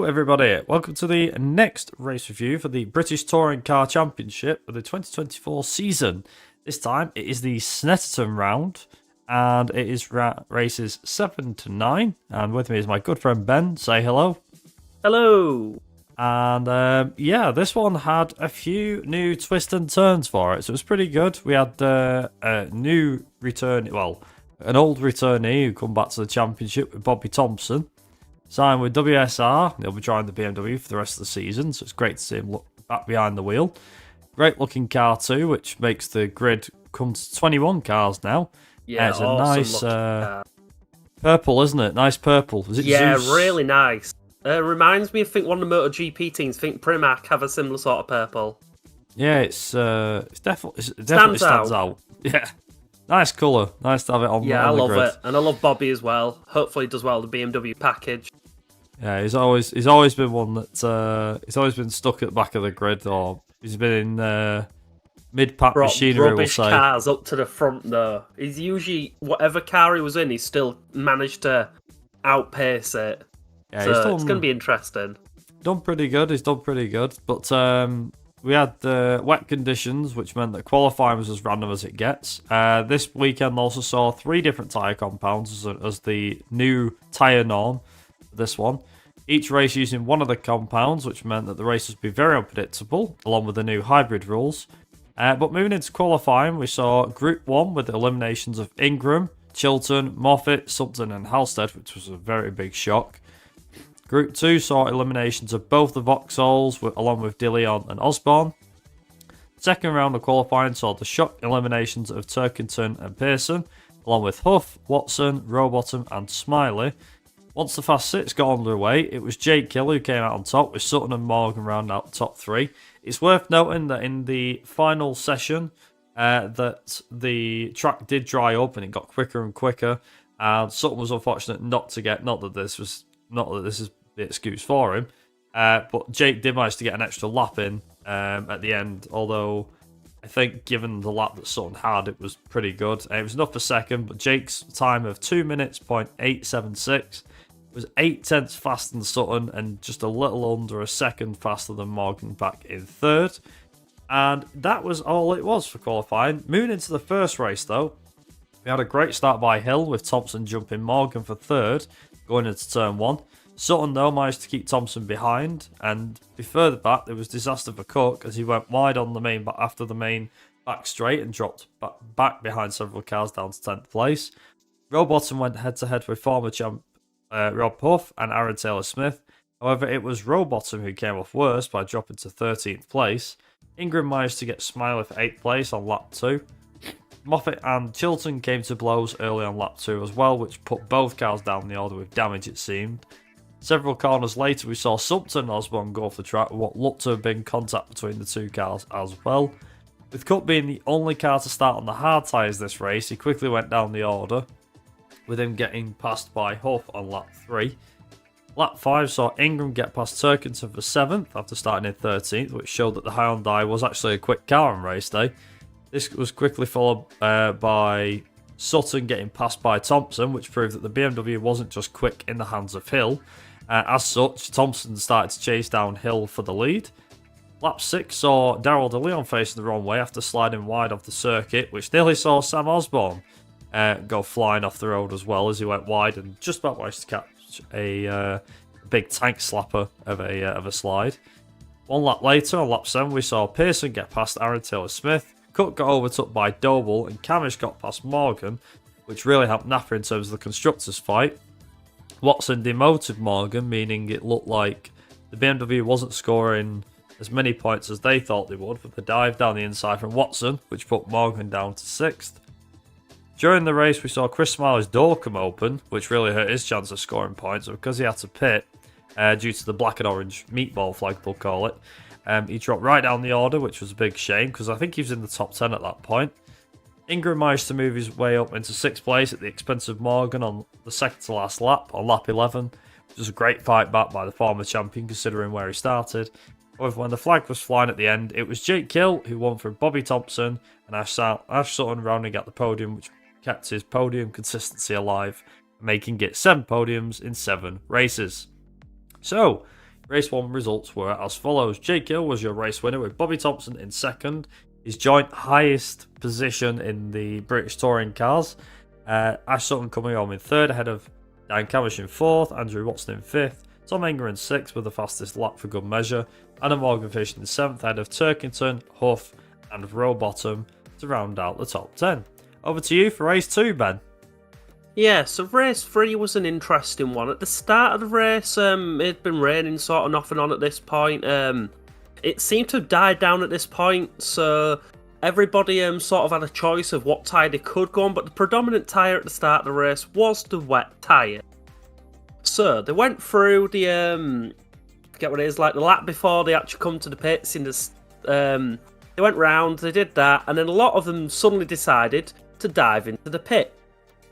Hello everybody, welcome to the next race review for the British Touring Car Championship for the 2024 season. This time it is the Snetterton round and it is races 7 to 9, and with me is my good friend Ben. Say hello. Hello. And this one had a few new twists and turns for it, so it was pretty good. We had a new return, an old returnee who come back to the championship with Bobby Thompson. Signed with WSR, he'll be driving the BMW for the rest of the season, so it's great to see him look back behind the wheel. Great looking car too, which makes the grid come to 21 cars now. Yeah, it's a awesome nice purple, isn't it? Nice purple. Is it Zeus? Really nice. Reminds me of, one of the MotoGP teams. Pramac have a similar sort of purple. Yeah, it definitely stands out. Yeah. Nice colour. Nice to have it on. Yeah, on I love grid. it, and I love Bobby as well. Hopefully, he does well with the BMW package. Yeah, he's always been one that he's always been stuck at the back of the grid, or he's been in mid-pack machinery. Rubbish we'll say. Cars up to the front though. He's usually whatever car he was in, he still managed to outpace it. Yeah, so it's going to be interesting. Done pretty good. He's done pretty good, but we had wet conditions, which meant that qualifying was as random as it gets. This weekend also saw 3 different tyre compounds as the new tyre norm for this one. Each race using one of the compounds, which meant that the race would be very unpredictable, along with the new hybrid rules. But moving into qualifying, we saw Group 1 with the eliminations of Ingram, Chilton, Moffat, Sumpton and Halstead, which was a very big shock. Group 2 saw eliminations of both the Vauxhalls, along with DeLeon and Osborne. Second round of qualifying saw the shock eliminations of Turkington and Pearson, along with Huff, Watson, Rowbottom and Smiley. Once the Fast 6 got underway, it was Jake Hill who came out on top, with Sutton and Morgan round out the top 3. It's worth noting that in the final session, that the track did dry up and it got quicker and quicker, and Sutton was unfortunate not that this is the excuse for him, but Jake did manage to get an extra lap in at the end, although I think given the lap that Sutton had, it was pretty good. It was enough for second, but Jake's time of 2 minutes, .876 was 0.8 faster than Sutton and just a little under a second faster than Morgan back in third. And that was all it was for qualifying. Moving into the first race though, we had a great start by Hill with Thompson jumping Morgan for third going into turn 1. Sutton though managed to keep Thompson behind, and be further back there was disaster for Cook as he went wide on the main after the main back straight and dropped back behind several cars down to 10th place. Rowbottom went head to head with former champ Rob Huff and Aaron Taylor-Smith. However, it was Rowbottom who came off worst by dropping to 13th place. Ingram managed to get Smiley for 8th place on lap 2. Moffat and Chilton came to blows early on lap 2 as well, which put both cars down the order with damage, it seemed. Several corners later, we saw Sumpton and Osborne go off the track with what looked to have been contact between the two cars as well. With Cook being the only car to start on the hard tyres this race, he quickly went down the order, with him getting passed by Huff on lap 3. Lap 5 saw Ingram get past Turkington for 7th after starting in 13th, which showed that the Hyundai was actually a quick car on race day. This was quickly followed by Sutton getting passed by Thompson, which proved that the BMW wasn't just quick in the hands of Hill. As such, Thompson started to chase down Hill for the lead. Lap 6 saw Daryl DeLeon facing the wrong way after sliding wide off the circuit, which nearly saw Sam Osborne go flying off the road as well as he went wide and just about managed to catch a big tank slapper of a slide. One lap later, on lap 7, we saw Pearson get past Aaron Taylor-Smith. Cook got overtook by Doble and Camish got past Morgan, which really helped Napa in terms of the constructors' fight. Watson demoted Morgan, meaning it looked like the BMW wasn't scoring as many points as they thought they would, with the dive down the inside from Watson, which put Morgan down to 6th. During the race, we saw Chris Smiley's door come open, which really hurt his chance of scoring points, because he had to pit due to the black and orange meatball flag, they'll call it. He dropped right down the order, which was a big shame, because I think he was in the top 10 at that point. Ingram managed to move his way up into 6th place at the expense of Morgan on the second to last lap, on lap 11, which was a great fight back by the former champion considering where he started. However, when the flag was flying at the end, it was Jake Hill who won for Bobby Thompson and Ash Sutton rounding out the podium, which kept his podium consistency alive, making it 7 podiums in 7 races. So, Race 1 results were as follows. Jake Hill was your race winner with Bobby Thompson in second, his joint highest position in the British Touring cars. Ash Sutton coming on in third ahead of Dan Camish in fourth, Andrew Watson in fifth, Tom Enger in sixth with the fastest lap for good measure, Anna Morgan finished in seventh ahead of Turkington, Huff and Rowbottom to round out the top 10. Over to you for race 2, Ben. Yeah, so race 3 was an interesting one. At the start of the race, it had been raining sort of off and on at this point. It seemed to have died down at this point, so everybody sort of had a choice of what tyre they could go on, but the predominant tyre at the start of the race was the wet tyre. So they went through the forget what it is, like the lap before they actually come to the pits. In this, they went round, they did that, and then a lot of them suddenly decided to dive into the pit.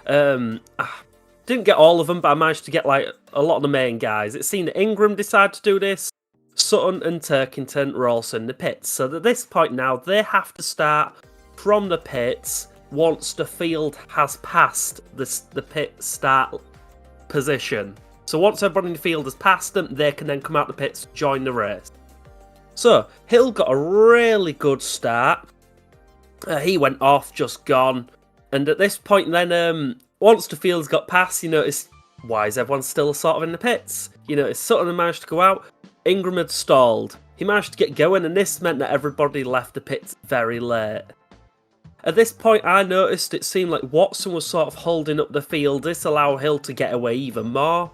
Didn't get all of them, but I managed to get like a lot of the main guys. It seemed that Ingram decided to do this. Sutton and Turkington were also in the pits. So at this point now, they have to start from the pits once the field has passed the pit start position. So once everybody in the field has passed them, they can then come out the pits to join the race. So Hill got a really good start. He went off, just gone. And at this point then, once the fields got past, you notice, why is everyone still sort of in the pits? You notice Sutton had managed to go out, Ingram had stalled. He managed to get going, and this meant that everybody left the pits very late. At this point, I noticed it seemed like Watson was sort of holding up the field. This allowed Hill to get away even more.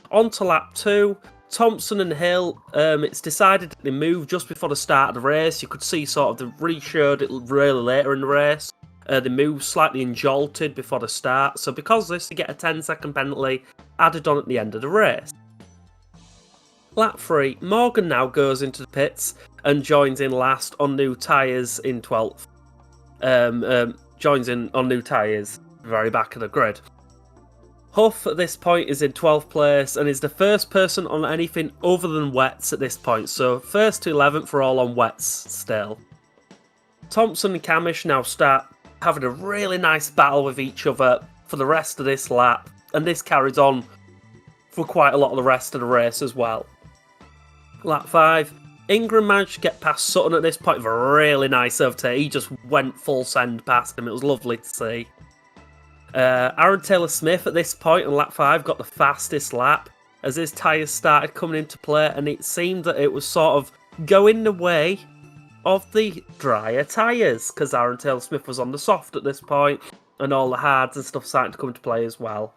On to lap 2, Thompson and Hill, it's decided that they moved just before the start of the race. You could see sort of they re-showed it really later in the race. They moved slightly and jolted before the start, so because of this, they get a 10-second penalty added on at the end of the race. Lap 3, Morgan now goes into the pits and joins in last on new tyres in 12th. Joins in on new tyres, very back of the grid. Huff at this point is in 12th place and is the first person on anything other than wets at this point, so 1st to 11th are all on wets still. Thompson and Camish now start having a really nice battle with each other for the rest of this lap, and this carries on for quite a lot of the rest of the race as well. Lap 5, Ingram managed to get past Sutton at this point with a really nice overtake. He just went full send past him. It was lovely to see. Aaron Taylor-Smith at this point on lap 5 got the fastest lap as his tyres started coming into play, and it seemed that it was sort of going the way of the drier tyres, because Aaron Taylor-Smith was on the soft at this point, and all the hards and stuff starting to come into play as well.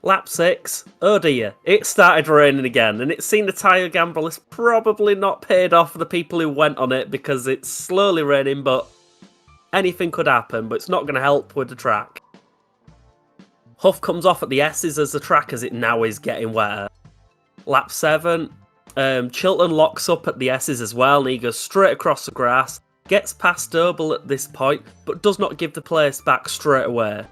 Lap 6, oh dear, it started raining again, and it seemed the tyre gamble has probably not paid off for the people who went on it, because it's slowly raining, but anything could happen, but it's not going to help with the track. Huff comes off at the S's as the track as it now is getting wetter. Lap 7, Chilton locks up at the S's as well, and he goes straight across the grass, gets past Doble at this point, but does not give the place back straight away.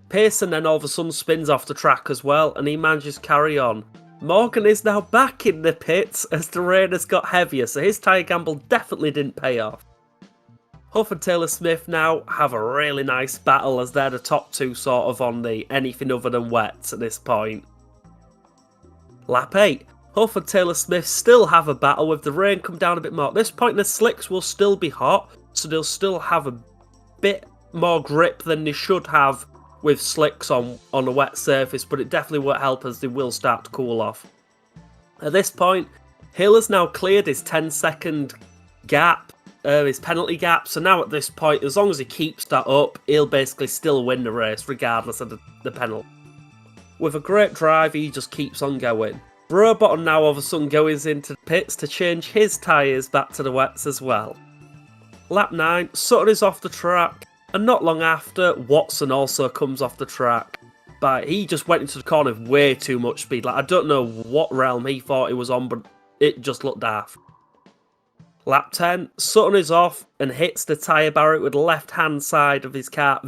Pearson then all of a sudden spins off the track as well, and he manages to carry on. Morgan is now back in the pits as the rain has got heavier, so his tyre gamble definitely didn't pay off. Huff and Taylor-Smith now have a really nice battle as they're the top two sort of on the anything other than wets at this point. Lap 8, Huff and Taylor-Smith still have a battle with the rain come down a bit more. At this point the slicks will still be hot, so they'll still have a bit more grip than they should have with slicks on a wet surface, but it definitely won't help as they will start to cool off. At this point, Hill has now cleared his 10-second gap, his penalty gap, so now at this point, as long as he keeps that up, he'll basically still win the race, regardless of the penalty. With a great drive, he just keeps on going. Rowbottom now all of a sudden goes into the pits to change his tyres back to the wets as well. Lap 9, Sutton is off the track, and not long after, Watson also comes off the track. But he just went into the corner with way too much speed. Like, I don't know what realm he thought he was on, but it just looked daft. Lap 10, Sutton is off and hits the tyre barrier with the left-hand side of his car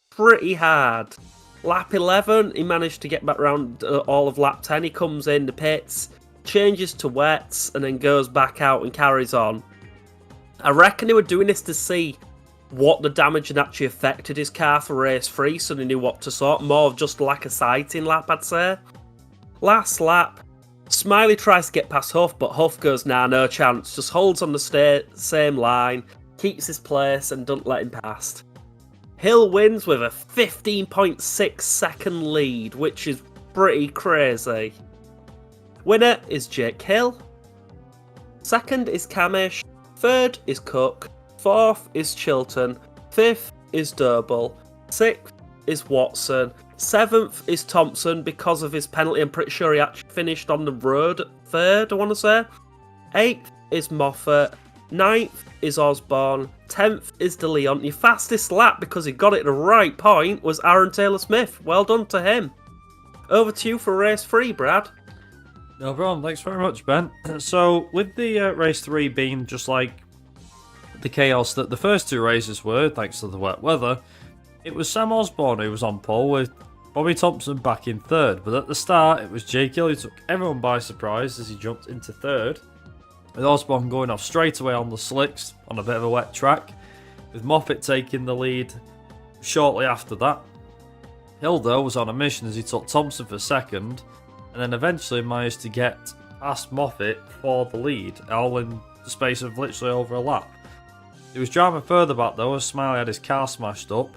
pretty hard. Lap 11, he managed to get back around all of lap 10. He comes in the pits, changes to wets, and then goes back out and carries on. I reckon they were doing this to see what the damage had actually affected his car for race 3, so they knew what to sort. More of just like a sighting lap, I'd say. Last lap, Smiley tries to get past Huff, but Huff goes, nah, no chance. Just holds on the same line, keeps his place, and doesn't let him past. Hill wins with a 15.6 second lead, which is pretty crazy. Winner is Jake Hill. Second is Camish. Third is Cook. Fourth is Chilton. Fifth is Doble. Sixth is Watson. Seventh is Thompson because of his penalty. I'm pretty sure he actually finished on the road third, I want to say. Eighth is Moffat. Ninth is Osborne. 10th is De Leon. Your fastest lap, because he got it at the right point, was Aaron Taylor-Smith. Well done to him. Over to you for race 3, Brad. No problem. Thanks very much, Ben. So, with the race 3 being just like the chaos that the first 2 races were, thanks to the wet weather, it was Sam Osborne who was on pole with Bobby Thompson back in third. But at the start, it was Jake Hill who took everyone by surprise as he jumped into third, with Osborne going off straight away on the slicks on a bit of a wet track, with Moffat taking the lead shortly after that. Hill, though, was on a mission as he took Thompson for second, and then eventually managed to get past Moffat for the lead, all in the space of literally over a lap. There was drama further back, though, as Smiley had his car smashed up.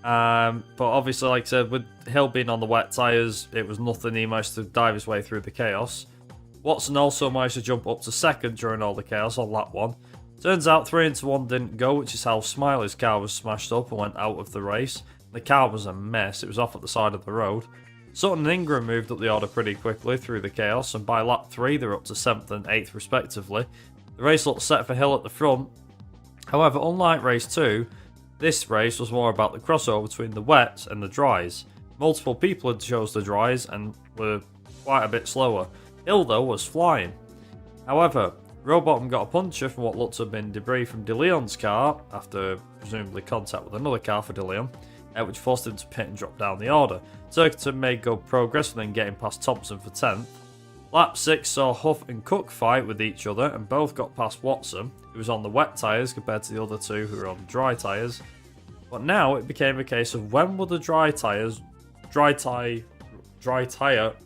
But obviously, like I said, with Hill being on the wet tyres, it was nothing. He managed to dive his way through the chaos. Watson also managed to jump up to second during all the chaos on lap 1. Turns out 3 into 1 didn't go, which is how Smiley's car was smashed up and went out of the race. The car was a mess. It was off at the side of the road. Sutton and Ingram moved up the order pretty quickly through the chaos, and by lap 3 they were up to 7th and 8th respectively. The race looked set for Hill at the front. However, unlike race 2, this race was more about the crossover between the wets and the dries. Multiple people had chose the dries and were quite a bit slower. Hill, though, was flying. However, Rowbottom got a puncture from what looked to have been debris from De Leon's car, after presumably contact with another car for De Leon, which forced him to pit and drop down the order. Turkington made good progress and then getting past Thompson for 10th. Lap 6 saw Huff and Cook fight with each other, and both got past Watson, who was on the wet tyres compared to the other 2 who were on dry tyres. But now it became a case of when will the dry tyre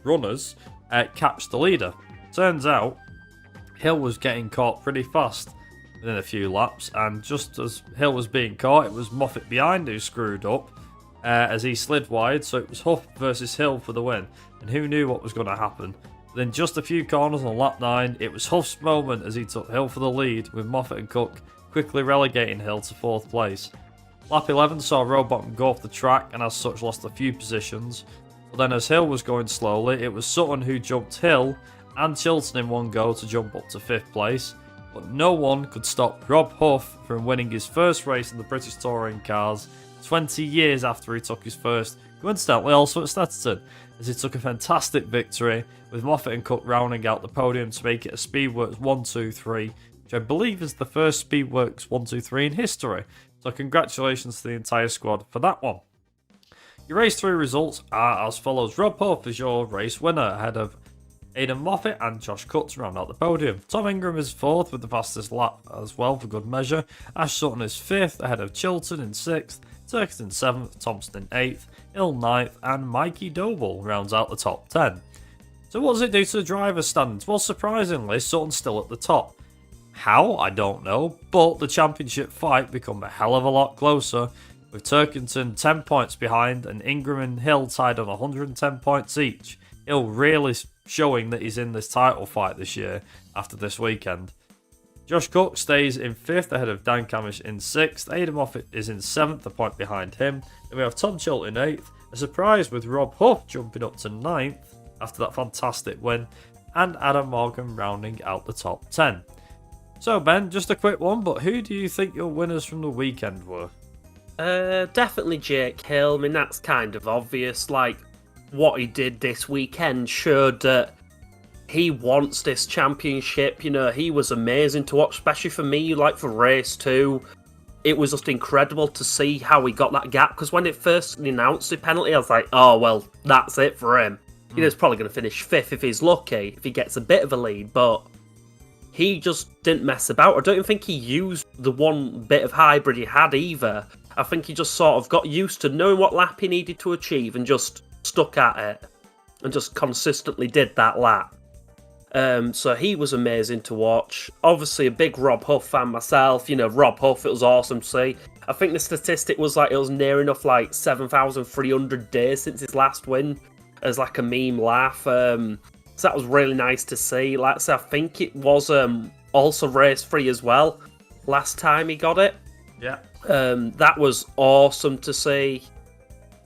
runners catch the leader. Turns out Hill was getting caught pretty fast within a few laps, and just as Hill was being caught, it was Moffat behind who screwed up as he slid wide, so it was Huff versus Hill for the win, and who knew what was going to happen. Then just a few corners on lap 9, it was Huff's moment as he took Hill for the lead, with Moffat and Cook quickly relegating Hill to 4th place. Lap 11 saw Rowbottom go off the track and as such lost a few positions, but then as Hill was going slowly, it was Sutton who jumped Hill and Chilton in one go to jump up to 5th place, but no one could stop Rob Huff from winning his first race in the British Touring Cars 20 years after he took his first, coincidentally also at Snetterton, as he took a fantastic victory, with Moffat and Cook rounding out the podium to make it a Speedworks 1-2-3, which I believe is the first Speedworks 1-2-3 in history, so congratulations to the entire squad for that one. Your race 3 results are as follows. Rob Huff is your race winner, ahead of Aidan Moffat and Josh Cook to round out the podium. Tom Ingram is 4th with the fastest lap as well for good measure. Ash Sutton is 5th, ahead of Chilton in 6th, Turkington 7th, Thompson in 8th, Hill 9th, and Mikey Doble rounds out the top 10. So what does it do to the driver's standings? Well, surprisingly, Sutton's still at the top. How? I don't know, but the championship fight become a hell of a lot closer, with Turkington 10 points behind and Ingram and Hill tied on 110 points each. Hill really showing that he's in this title fight this year after this weekend. Josh Cook stays in 5th ahead of Dan Camish in 6th. Aidan Moffat is in 7th, a point behind him. Then we have Tom Chilton in 8th. A surprise with Rob Huff jumping up to 9th after that fantastic win. And Adam Morgan rounding out the top 10. So Ben, just a quick one, but who do you think your winners from the weekend were? Definitely Jake Hill. I mean, that's kind of obvious. Like, what he did this weekend showed that he wants this championship. You know, he was amazing to watch, especially for me, like for race 2. It was just incredible to see how he got that gap, because when it first announced the penalty, I was like, oh, well, that's it for him. You know, he's probably going to finish 5th if he's lucky, if he gets a bit of a lead, but he just didn't mess about. I don't even think he used the one bit of hybrid he had either. I think he just sort of got used to knowing what lap he needed to achieve and just stuck at it and just consistently did that lap. So he was amazing to watch. Obviously, a big Rob Huff fan myself. Rob Huff, it was awesome to see. I think the statistic was like it was near enough like 7,300 days since his last win, as like a meme laugh. So that was really nice to see. Like I said, I think it was also race free as well last time he got it. Yeah. That was awesome to see.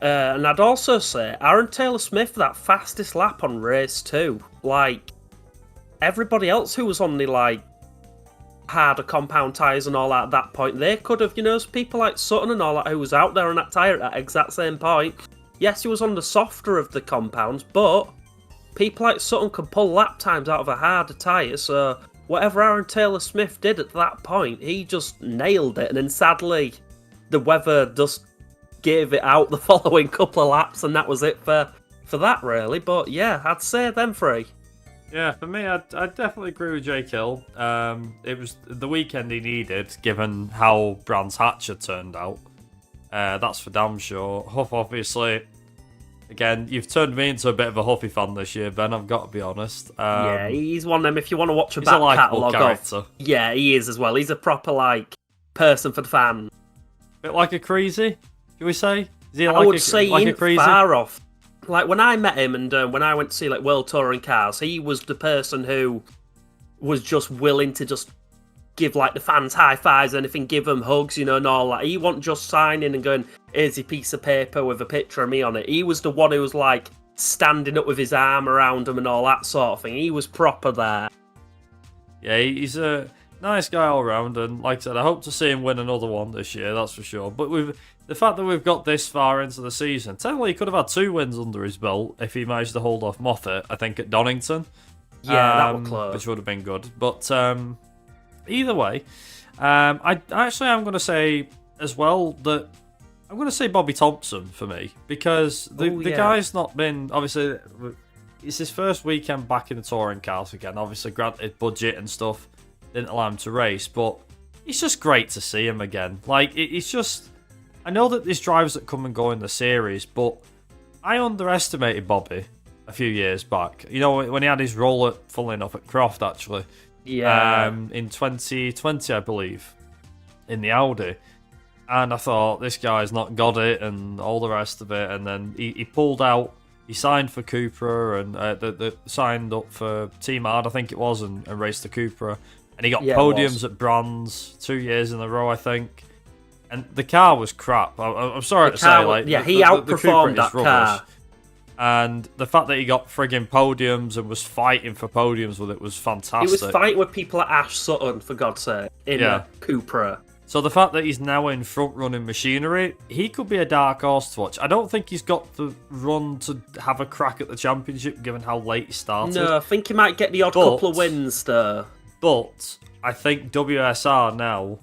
And I'd also say Aaron Taylor-Smith, that fastest lap on race 2. Like, everybody else who was on the, like, harder compound tyres and all that at that point, they could have, people like Sutton and all that who was out there on that tyre at that exact same point. Yes, he was on the softer of the compounds, but people like Sutton could pull lap times out of a harder tyre, so whatever Aaron Taylor-Smith did at that point, he just nailed it, and then sadly, the weather just gave it out the following couple of laps, and that was it for that, really. But yeah, I'd say them three. Yeah, for me, I'd definitely agree with Jake Hill. It was the weekend he needed, given how Brands Hatch had turned out. That's for damn sure. Huff, obviously, again, you've turned me into a bit of a Huffy fan this year, Ben, I've got to be honest. Yeah, he's one of them, if you want to watch a he's back a likeable catalogue character. of... Yeah, he is as well. He's a proper, like, person for the fan. Bit like a Creasy, can we say? Is he I like would a, say like he a ain't Creasy? far off. Like, when I met him and when I went to see, like, World Touring Cars, he was the person who was just willing to just give, like, the fans high fives, anything, give them hugs, and all that. He wasn't just signing and going, here's a piece of paper with a picture of me on it. He was the one who was, like, standing up with his arm around him and all that sort of thing. He was proper there. Yeah, he's a nice guy all round, and like I said, I hope to see him win another one this year, that's for sure. But with the fact that we've got this far into the season, technically he could have had 2 wins under his belt if he managed to hold off Moffat, I think, at Donington. Yeah, that was close. Which would have been good. But either way, I actually am going to say as well that I'm going to say Bobby Thompson for me, because the guy's not been, obviously, it's his first weekend back in the touring cars again. Obviously, granted, budget and stuff didn't allow him to race, but it's just great to see him again. Like, it's just, I know that there's drivers that come and go in the series, but I underestimated Bobby a few years back. When he had his role at, funnily enough, at Croft, actually. Yeah. In 2020, I believe, in the Audi. And I thought, this guy's not got it, and all the rest of it. And then he pulled out, he signed for Cupra, and signed up for Team Hard, I think it was, and raced the Cupra. And he got podiums at Brands 2 years in a row, I think. And the car was crap. I'm sorry to say, like, he outperformed that car. And the fact that he got frigging podiums and was fighting for podiums with it was fantastic. He was fighting with people like Ash Sutton, for God's sake, in a Cupra. So the fact that he's now in front-running machinery, he could be a dark horse to watch. I don't think he's got the run to have a crack at the championship, given how late he started. No, I think he might get the odd couple of wins, though. But I think WSR now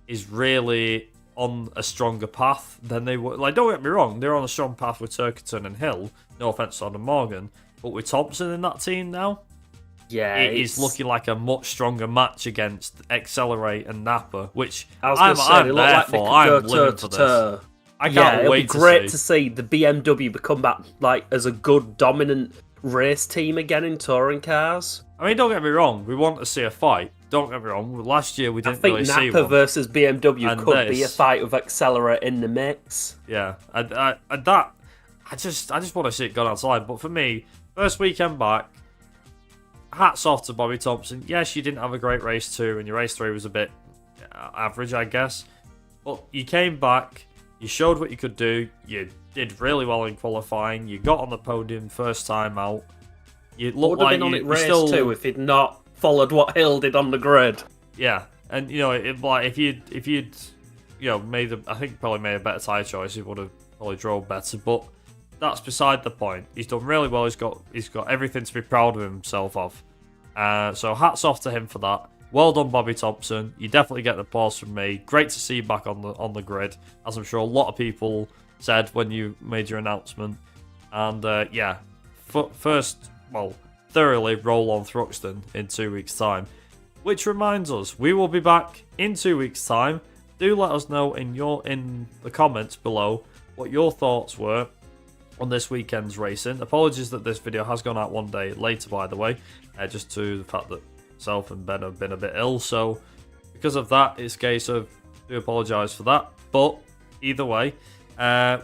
is really on a stronger path than they were. Like, don't get me wrong, they're on a strong path with Turkerton and Hill. No offense to Adam Morgan, but with Thompson in that team now, it is looking like a much stronger match against Accelerate and Napa, which I'm there for. I'm living for this. I can't wait to see. It'll be great to see the BMW become back like as a good dominant race team again in touring cars. I mean, don't get me wrong, we want to see a fight. Don't get me wrong, last year we didn't really see one. I think Napa versus BMW could be a fight with Accelerate in the mix. Yeah, I just want to see it go outside. But for me, first weekend back, hats off to Bobby Thompson. Yes, you didn't have a great race 2, and your race 3 was a bit average, I guess. But you came back, you showed what you could do, you did really well in qualifying, you got on the podium first time out. You looked like been on it race 2 if he'd not followed what Hill did on the grid. Yeah, and if you'd I think probably made a better tyre choice, he would have probably drove better. But that's beside the point. He's done really well. He's got everything to be proud of himself of. So hats off to him for that. Well done, Bobby Thompson. You definitely get the pause from me. Great to see you back on the grid, as I'm sure a lot of people said when you made your announcement. And thoroughly roll on Thruxton in 2 weeks' time. Which reminds us, we will be back in 2 weeks' time. Do let us know in the comments below what your thoughts were on this weekend's racing. Apologies that this video has gone out one day later, by the way, just to the fact that myself and Ben have been a bit ill. So because of that, it's a case of do apologise for that. But either way,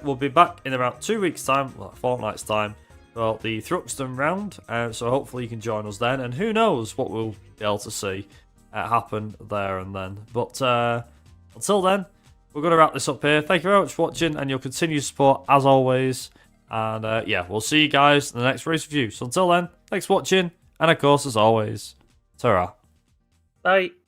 we'll be back in about 2 weeks' time, well, a fortnight's time, for the Thruxton round. So hopefully you can join us then, and who knows what we'll be able to see happen there and then. But until then, we're going to wrap this up here. Thank you very much for watching and your continued support as always. And yeah, we'll see you guys in the next race review. So until then, thanks for watching, and of course, as always, ta-ra. Bye.